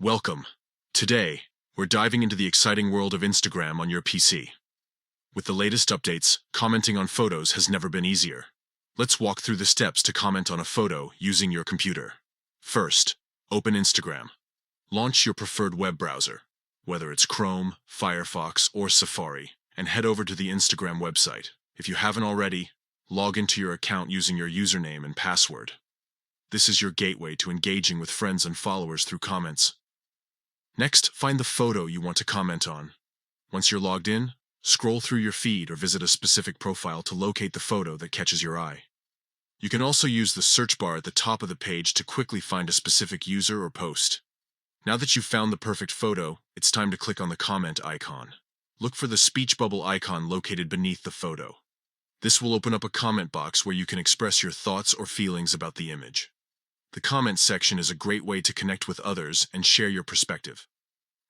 Welcome. Today, we're diving into the exciting world of Instagram on your PC. With the latest updates, commenting on photos has never been easier. Let's walk through the steps to comment on a photo using your computer. First, open Instagram. Launch your preferred web browser, whether it's Chrome, Firefox, or Safari, and head over to the Instagram website. If you haven't already, log into your account using your username and password. This is your gateway to engaging with friends and followers through comments. Next, find the photo you want to comment on. Once you're logged in, scroll through your feed or visit a specific profile to locate the photo that catches your eye. You can also use the search bar at the top of the page to quickly find a specific user or post. Now that you've found the perfect photo, it's time to click on the comment icon. Look for the speech bubble icon located beneath the photo. This will open up a comment box where you can express your thoughts or feelings about the image. The comments section is a great way to connect with others and share your perspective.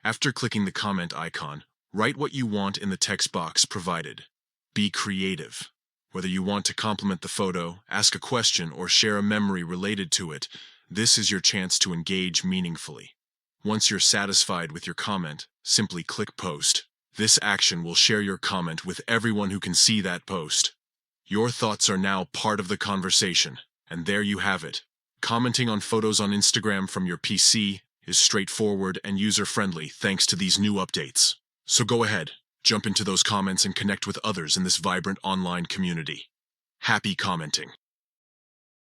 After clicking the comment icon, write what you want in the text box provided. Be creative. Whether you want to compliment the photo, ask a question, or share a memory related to it, this is your chance to engage meaningfully. Once you're satisfied with your comment, simply click Post. This action will share your comment with everyone who can see that post. Your thoughts are now part of the conversation, and there you have it. Commenting on photos on Instagram from your PC is straightforward and user-friendly thanks to these new updates. So go ahead, jump into those comments and connect with others in this vibrant online community. Happy commenting!